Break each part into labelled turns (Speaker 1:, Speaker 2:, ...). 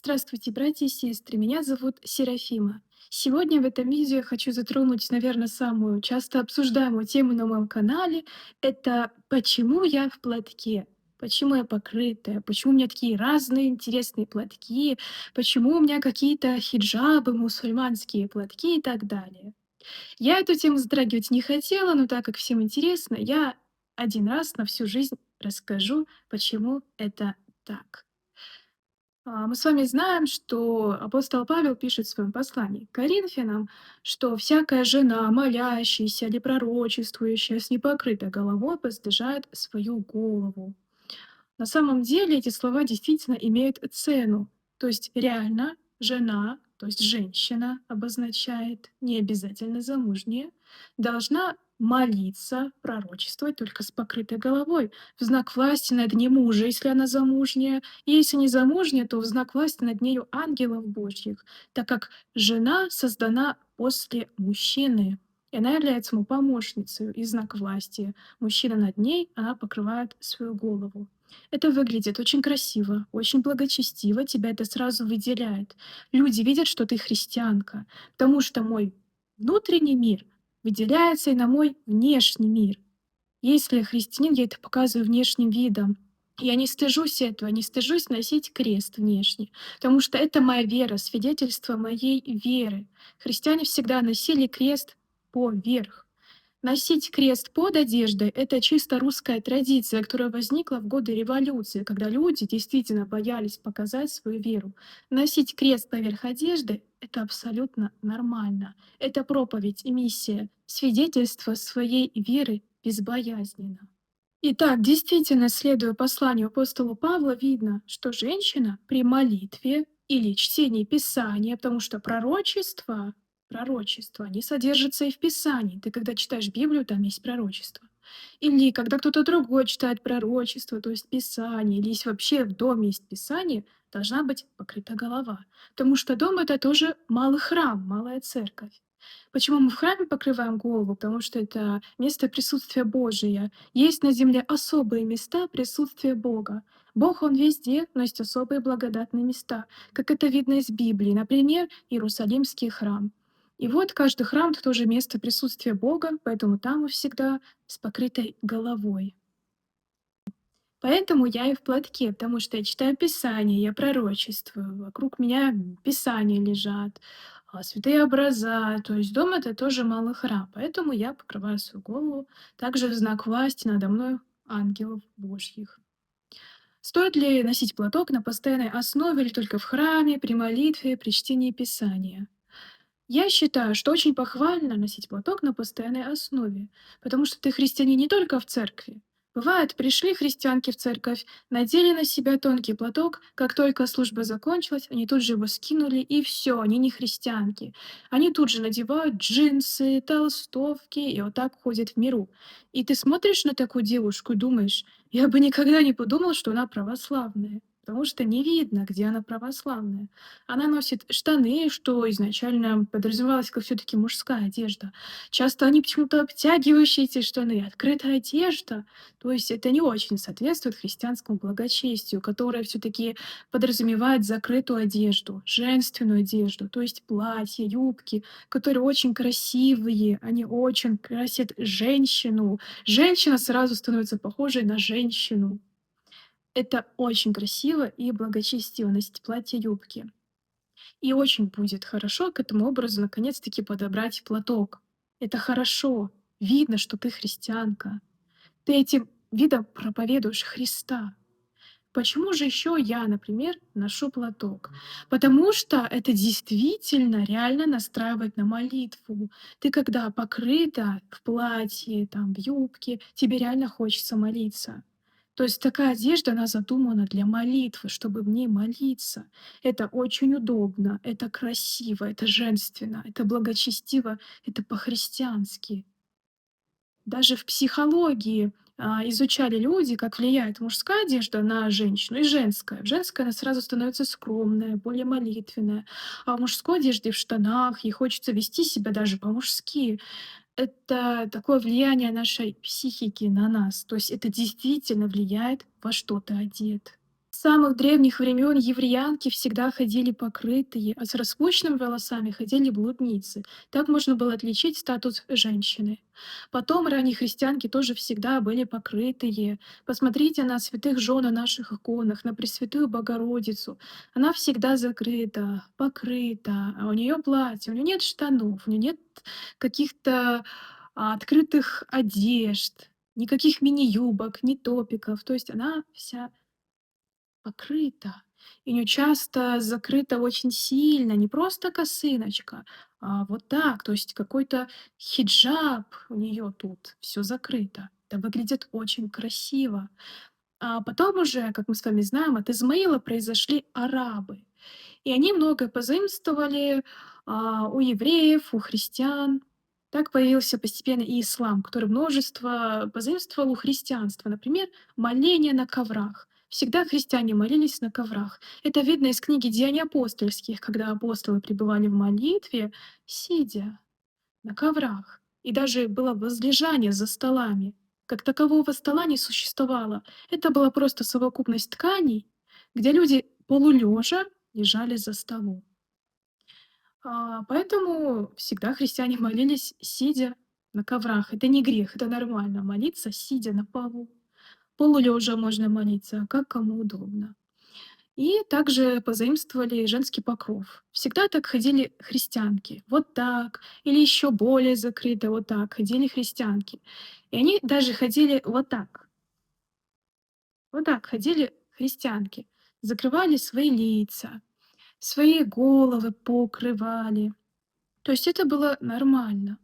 Speaker 1: Здравствуйте, братья и сестры. Меня зовут Серафима. Сегодня в этом видео я хочу затронуть, наверное, самую часто обсуждаемую тему на моем канале. Это почему я в платке? Почему я покрытая? Почему у меня такие разные интересные платки? Почему у меня какие-то хиджабы, мусульманские платки и так далее? Я эту тему затрагивать не хотела, но так как всем интересно, я один раз на всю жизнь расскажу, почему это так. Мы с вами знаем, что апостол Павел пишет в своем послании к Коринфянам, что всякая жена, молящаяся или пророчествующая с непокрытой головой воздержает свою голову. На самом деле эти слова действительно имеют цену. То есть реально жена, то есть женщина обозначает, не обязательно замужняя, должна молиться, пророчествовать только с покрытой головой, в знак власти над ней мужа, если она замужняя, и если не замужняя, то в знак власти над нею ангелов Божьих, так как жена создана после мужчины, и она является ему помощницей и знак власти. Мужчина над ней, она покрывает свою голову. Это выглядит очень красиво, очень благочестиво, тебя это сразу выделяет. Люди видят, что ты христианка, потому что мой внутренний мир выделяется и на мой внешний мир. Если я христианин, я это показываю внешним видом. Я не стыжусь этого, не стыжусь носить крест внешний, потому что это моя вера, свидетельство моей веры. Христиане всегда носили крест поверх. Носить крест под одеждой — это чисто русская традиция, которая возникла в годы революции, когда люди действительно боялись показать свою веру. Носить крест поверх одежды — это абсолютно нормально. Это проповедь и миссия, свидетельство своей веры безбоязненно. Итак, действительно, следуя посланию апостола Павла, видно, что женщина при молитве или чтении Писания, потому что пророчество, они содержатся и в Писании. Ты когда читаешь Библию, там есть пророчество. Или когда кто-то другой читает пророчество, то есть Писание, или если вообще в доме есть Писание, должна быть покрыта голова. Потому что дом — это тоже малый храм, малая церковь. Почему мы в храме покрываем голову? Потому что это место присутствия Божия. Есть на земле особые места присутствия Бога. Бог, Он везде, но есть особые благодатные места, как это видно из Библии, например, Иерусалимский храм. И вот каждый храм — это тоже место присутствия Бога, поэтому там мы всегда с покрытой головой. Поэтому я и в платке, потому что я читаю Писание, я пророчествую, вокруг меня Писания лежат, святые образа. То есть дом — это тоже малый храм, поэтому я покрываю свою голову. Также в знак власти надо мной ангелов Божьих. Стоит ли носить платок на постоянной основе или только в храме, при молитве, при чтении Писания? Я считаю, что очень похвально носить платок на постоянной основе, потому что ты христианин не только в церкви. Бывает, пришли христианки в церковь, надели на себя тонкий платок, как только служба закончилась, они тут же его скинули, и все, они не христианки. Они тут же надевают джинсы, толстовки и вот так ходят в миру. И ты смотришь на такую девушку и думаешь, я бы никогда не подумал, что она православная, потому что не видно, где она православная. Она носит штаны, что изначально подразумевалось как все-таки мужская одежда. Часто они почему-то обтягивающие эти штаны, открытая одежда. То есть это не очень соответствует христианскому благочестию, которое все-таки подразумевает закрытую одежду, женственную одежду, то есть платья, юбки, которые очень красивые, они очень красят женщину. Женщина сразу становится похожей на женщину. Это очень красиво и благочестиво носить платья, юбки. И очень будет хорошо к этому образу наконец-таки подобрать платок. Это хорошо. Видно, что ты христианка. Ты этим видом проповедуешь Христа. Почему же еще я, например, ношу платок? Потому что это действительно реально настраивает на молитву. Ты когда покрыта в платье, там, в юбке, тебе реально хочется молиться. То есть такая одежда, она задумана для молитвы, чтобы в ней молиться. Это очень удобно, это красиво, это женственно, это благочестиво, это по-христиански. Даже в психологии изучали люди, как влияет мужская одежда на женщину и женская. Женская, она сразу становится скромная, более молитвенная. А в мужской одежде, в штанах, ей хочется вести себя даже по-мужски. Это такое влияние нашей психики на нас. То есть это действительно влияет, во что ты одет. С самых древних времен евреянки всегда ходили покрытые, а с распущенными волосами ходили блудницы. Так можно было отличить статус женщины. Потом ранние христианки тоже всегда были покрытые. Посмотрите на святых жен на наших иконах, на Пресвятую Богородицу. Она всегда закрыта, покрыта, а у нее платье, у нее нет штанов, у нее нет каких-то открытых одежд, никаких мини-юбок, ни топиков. То есть она вся покрыта. И у неё часто закрыта очень сильно, не просто косыночка, а вот так, то есть какой-то хиджаб у нее тут, все закрыто. Это выглядит очень красиво. А потом уже, как мы с вами знаем, от Измаила произошли арабы. И они многое позаимствовали, у евреев, у христиан. Так появился постепенно и ислам, который множество позаимствовал у христианства. Например, моление на коврах. Всегда христиане молились на коврах. Это видно из книги «Деяний апостольских», когда апостолы пребывали в молитве, сидя на коврах. И даже было возлежание за столами. Как такового стола не существовало. Это была просто совокупность тканей, где люди полулежа лежали за столом. Поэтому всегда христиане молились, сидя на коврах. Это не грех, это нормально молиться, сидя на полу. Полулежа можно молиться, как кому удобно. И также позаимствовали женский покров. Всегда так ходили христианки. Вот так. Или еще более закрыто, вот так ходили христианки. И они даже ходили вот так. Вот так ходили христианки. Закрывали свои лица, свои головы покрывали. То есть это было нормально.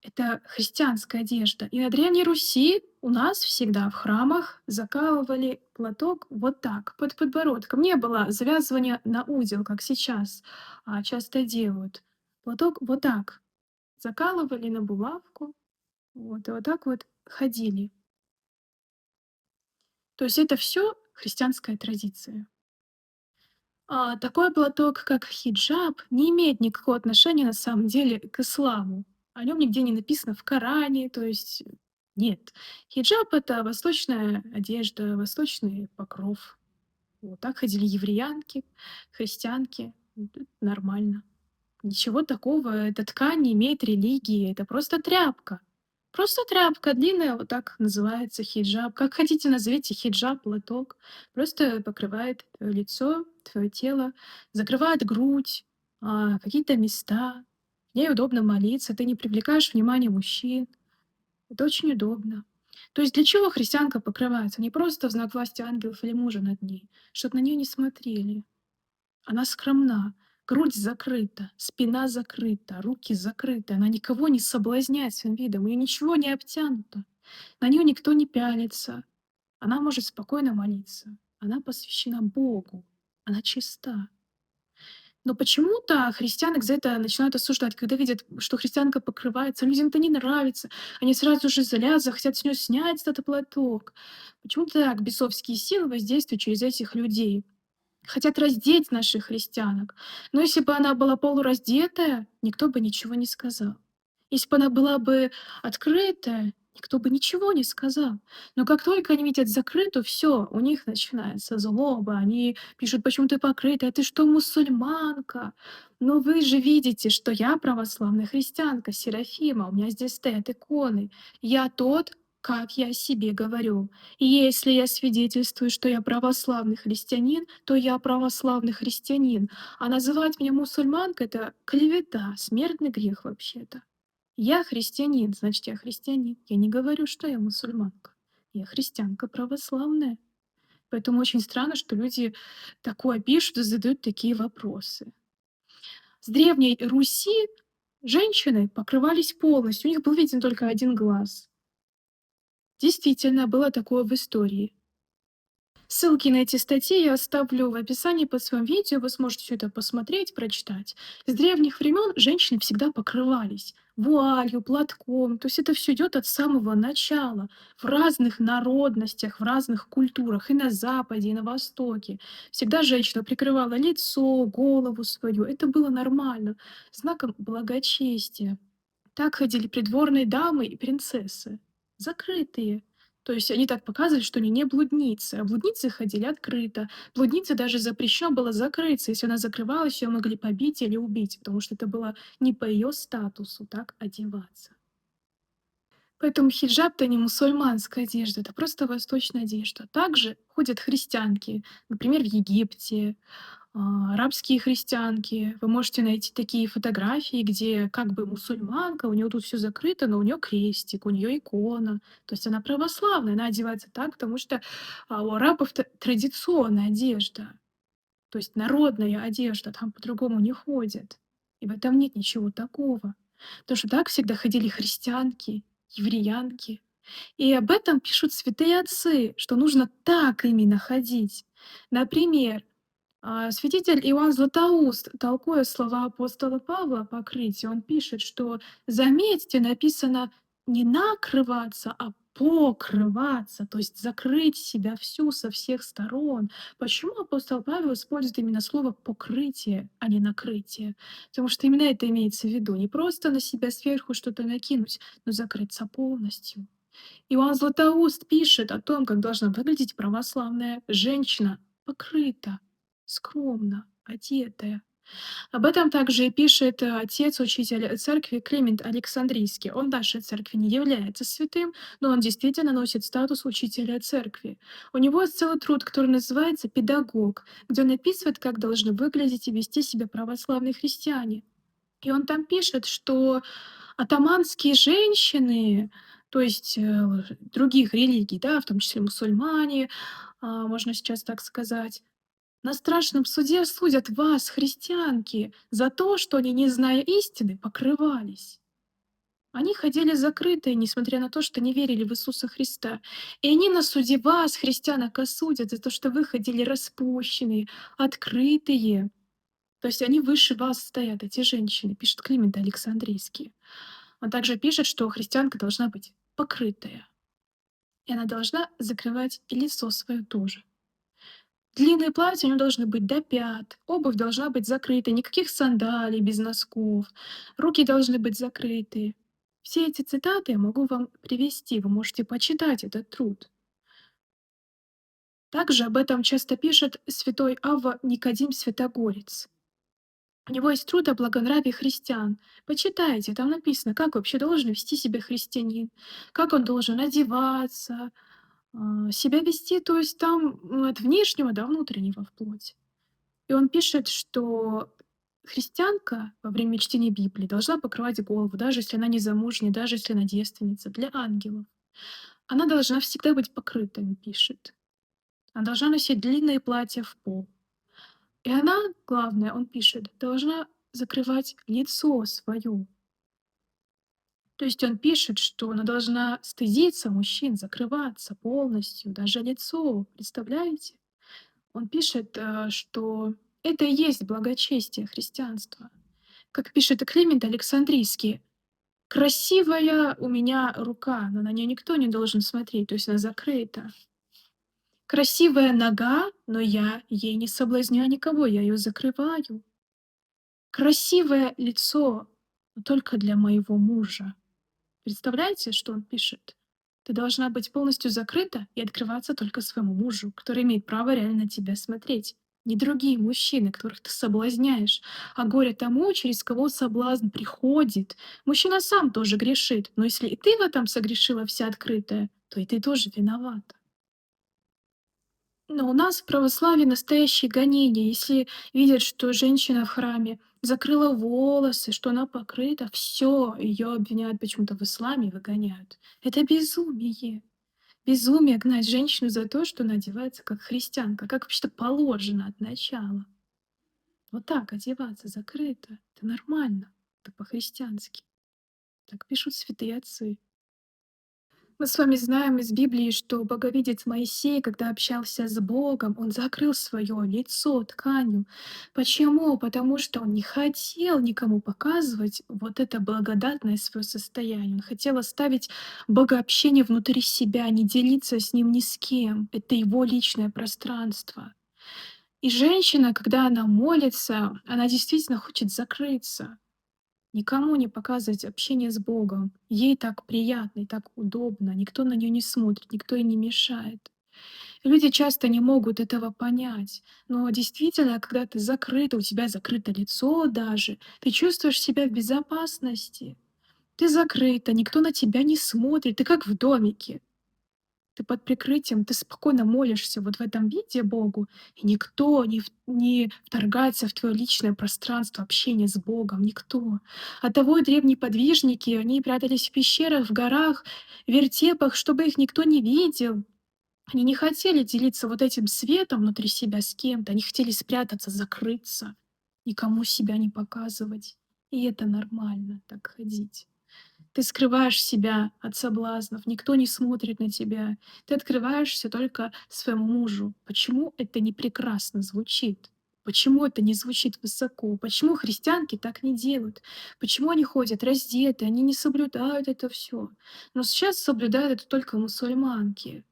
Speaker 1: Это христианская одежда. И на Древней Руси у нас всегда в храмах закалывали платок вот так, под подбородком. Не было завязывания на узел, как сейчас часто делают. Платок вот так закалывали на булавку, вот, и вот так вот ходили. То есть это все христианская традиция. Такой платок, как хиджаб, не имеет никакого отношения на самом деле к исламу. О нем нигде не написано в Коране, то есть нет. Хиджаб — это восточная одежда, восточный покров. Вот так ходили евреянки, христианки. Это нормально. Ничего такого, эта ткань не имеет религии, это просто тряпка. Просто тряпка длинная, вот так называется хиджаб. Как хотите, назовите хиджаб, платок. Просто покрывает твое лицо, твое тело, закрывает грудь, какие-то места. В ней удобно молиться, ты не привлекаешь внимание мужчин. Это очень удобно. То есть для чего христианка покрывается? Не просто в знак власти ангелов или мужа над ней, чтобы на нее не смотрели. Она скромна, грудь закрыта, спина закрыта, руки закрыты. Она никого не соблазняет своим видом, у неё ничего не обтянуто. На нее никто не пялится. Она может спокойно молиться. Она посвящена Богу. Она чиста. Но почему-то христианок за это начинают осуждать. Когда видят, что христианка покрывается, людям это не нравится. Они сразу же злятся, захотят с нее снять этот платок. Почему-то так бесовские силы воздействуют через этих людей. Хотят раздеть наших христианок. Но если бы она была полураздетая, никто бы ничего не сказал. Если бы она была бы открытая, никто бы ничего не сказал. Но как только они видят закрытую, все, у них начинается злоба. Они пишут: «Почему ты покрытая? Ты что, мусульманка? Но вы же видите, что я православная христианка, Серафима, у меня здесь стоят иконы. Я тот, как я о себе говорю. И если я свидетельствую, что я православный христианин, то я православный христианин. А называть меня мусульманкой — это клевета, смертный грех вообще-то. Я христианин, значит, я христианин. Я не говорю, что я мусульманка. Я христианка православная». Поэтому очень странно, что люди такое пишут и задают такие вопросы. С Древней Руси женщины покрывались полностью, у них был виден только один глаз. Действительно, было такое в истории. Ссылки на эти статьи я оставлю в описании под своим видео, вы сможете все это посмотреть, прочитать. С древних времен женщины всегда покрывались вуалью, платком, то есть это все идет от самого начала, в разных народностях, в разных культурах, и на Западе, и на Востоке. Всегда женщина прикрывала лицо, голову свою, это было нормально, знаком благочестия. Так ходили придворные дамы и принцессы, закрытые. То есть они так показывали, что они не блудницы, а блудницы ходили открыто. Блуднице даже запрещено было закрыться. Если она закрывалась, ее могли побить или убить, потому что это было не по ее статусу так одеваться. Поэтому хиджаб-то не мусульманская одежда, это просто восточная одежда. Также ходят христианки, например, в Египте, арабские христианки. Вы можете найти такие фотографии, где как бы мусульманка, у нее тут все закрыто, но у нее крестик, у нее икона. То есть она православная, она одевается так, потому что у арабов традиционная одежда, то есть народная одежда, там по-другому не ходят. И в этом нет ничего такого. Потому что так всегда ходили христианки, евреянки. И об этом пишут святые отцы, что нужно так именно ходить. Например, святитель Иоанн Златоуст, толкуя слова апостола Павла о покрытии, он пишет, что, заметьте, написано не накрываться, а покрываться, то есть закрыть себя всю со всех сторон. Почему апостол Павел использует именно слово покрытие, а не накрытие? Потому что именно это имеется в виду. Не просто на себя сверху что-то накинуть, но закрыться полностью. Иоанн Златоуст пишет о том, как должна выглядеть православная женщина, покрыта, скромно, одетая. Об этом также и пишет отец, учитель церкви Климент Александрийский. Он в нашей церкви не является святым, но он действительно носит статус учителя церкви. У него есть целый труд, который называется «Педагог», где он описывает, как должны выглядеть и вести себя православные христиане. И он там пишет, что атаманские женщины, то есть, других религий, да, в том числе мусульмане, можно сейчас так сказать, на страшном суде судят вас, христианки, за то, что они, не зная истины, покрывались. Они ходили закрытые, несмотря на то, что не верили в Иисуса Христа. И они на суде вас, христианок, осудят за то, что вы ходили распущенные, открытые. То есть они выше вас стоят, эти женщины, пишет Климент Александрийский. Он также пишет, что христианка должна быть покрытая, и она должна закрывать и лицо свое тоже. Длинные платья у неё должны быть до пят, обувь должна быть закрытой, никаких сандалий без носков, руки должны быть закрыты. Все эти цитаты я могу вам привести, вы можете почитать этот труд. Также об этом часто пишет святой Авва Никодим Святогорец. У него есть труд о благонравии христиан. Почитайте, там написано, как вообще должен вести себя христианин, как он должен одеваться, себя вести, то есть там от внешнего до внутреннего вплоть. И он пишет, что христианка во время чтения Библии должна покрывать голову, даже если она не замужняя, даже если она девственница, для ангелов. Она должна всегда быть покрыта, он пишет. Она должна носить длинные платья в пол. И она, главное, он пишет, должна закрывать лицо свое. То есть он пишет, что она должна стыдиться мужчин, закрываться полностью, даже лицо. Представляете? Он пишет, что это и есть благочестие христианства. Как пишет и Климент Александрийский, красивая у меня рука, но на нее никто не должен смотреть, то есть она закрыта. Красивая нога, но я ей не соблазняю никого, я ее закрываю. Красивое лицо, но только для моего мужа. Представляете, что он пишет? Ты должна быть полностью закрыта и открываться только своему мужу, который имеет право реально на тебя смотреть. Не другие мужчины, которых ты соблазняешь, а горе тому, через кого соблазн приходит. Мужчина сам тоже грешит, но если и ты в этом согрешила вся открытая, то и ты тоже виновата. Но у нас в православии настоящее гонение. Если видят, что женщина в храме закрыла волосы, что она покрыта, все, ее обвиняют почему-то в исламе и выгоняют. Это безумие. Безумие гнать женщину за то, что она одевается как христианка, как вообще-то положено от начала. Вот так одеваться закрыто. Это нормально. Это по-христиански. Так пишут святые отцы. Мы с вами знаем из Библии, что боговидец Моисей, когда общался с Богом, он закрыл свое лицо тканью. Почему? Потому что он не хотел никому показывать вот это благодатное свое состояние. Он хотел оставить богообщение внутри себя, не делиться с ним ни с кем. Это его личное пространство. И женщина, когда она молится, она действительно хочет закрыться. Никому не показывать общение с Богом. Ей так приятно и так удобно, никто на нее не смотрит, никто ей не мешает. Люди часто не могут этого понять, но действительно, когда ты закрыта, у тебя закрыто лицо даже, ты чувствуешь себя в безопасности. Ты закрыта, никто на тебя не смотрит, ты как в домике. Ты под прикрытием, ты спокойно молишься вот в этом виде Богу, и никто не вторгается в твое личное пространство общения с Богом, никто. Оттого и древние подвижники, они прятались в пещерах, в горах, в вертепах, чтобы их никто не видел. Они не хотели делиться вот этим светом внутри себя с кем-то, они хотели спрятаться, закрыться, никому себя не показывать. И это нормально, так ходить. Ты скрываешь себя от соблазнов, никто не смотрит на тебя. Ты открываешься только своему мужу. Почему это не прекрасно звучит? Почему это не звучит высоко? Почему христианки так не делают? Почему они ходят раздеты, они не соблюдают это все? Но сейчас соблюдают это только мусульманки.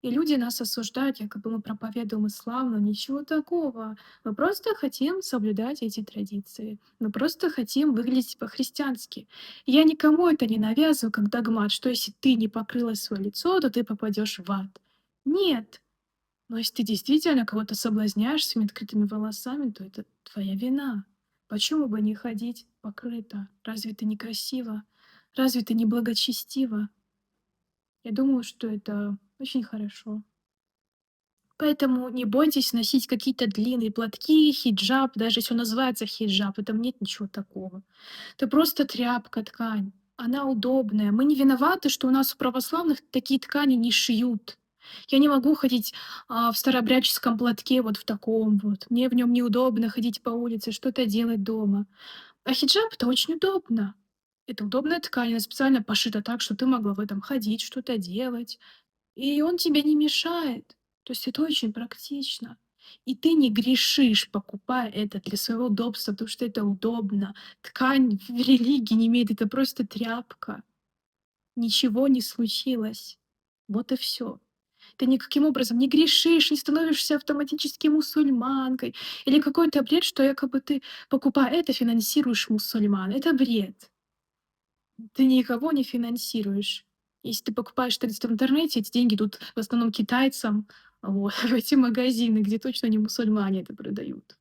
Speaker 1: И люди нас осуждают, якобы мы проповедуем ислам, но ничего такого. Мы просто хотим соблюдать эти традиции. Мы просто хотим выглядеть по-христиански. Я никому это не навязываю как догмат, что если ты не покрыла свое лицо, то ты попадешь в ад. Нет. Но если ты действительно кого-то соблазняешь своими открытыми волосами, то это твоя вина. Почему бы не ходить покрыто? Разве это некрасиво? Разве это не благочестиво? Я думаю, что это очень хорошо. Поэтому не бойтесь носить какие-то длинные платки, хиджаб, даже если он называется хиджаб, в этом нет ничего такого. Это просто тряпка, ткань. Она удобная. Мы не виноваты, что у нас у православных такие ткани не шьют. Я не могу ходить в старообрядческом платке вот в таком вот. Мне в нем неудобно ходить по улице, что-то делать дома. А хиджаб это очень удобно. Это удобная ткань, она специально пошита так, что ты могла в этом ходить, что-то делать. И он тебе не мешает. То есть это очень практично. И ты не грешишь, покупая это для своего удобства, потому что это удобно. Ткань в религии не имеет, это просто тряпка. Ничего не случилось. Вот и все. Ты никаким образом не грешишь, не становишься автоматически мусульманкой. Или какой-то бред, что якобы ты, покупая это, финансируешь мусульман. Это бред. Ты никого не финансируешь. Если ты покупаешь что-то в интернете, эти деньги идут в основном китайцам, вот, в эти магазины, где точно не мусульмане это продают.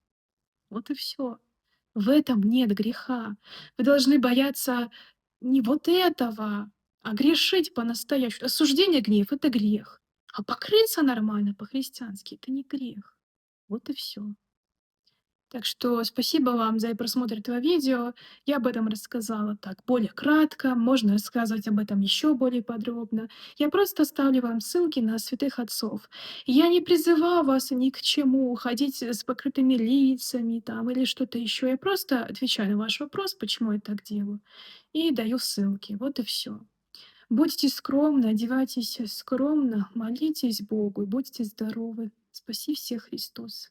Speaker 1: Вот и все. В этом нет греха. Вы должны бояться не вот этого, а грешить по-настоящему. Осуждение, гнев — это грех. А покрыться нормально по-христиански — это не грех. Вот и все. Так что спасибо вам за просмотр этого видео. Я об этом рассказала так более кратко, можно рассказывать об этом еще более подробно. Я просто оставлю вам ссылки на святых отцов. Я не призываю вас ни к чему ходить с покрытыми лицами там или что-то еще. Я просто отвечаю на ваш вопрос, почему я так делаю, и даю ссылки. Вот и все. Будьте скромны, одевайтесь скромно, молитесь Богу и будьте здоровы. Спаси всех Христос.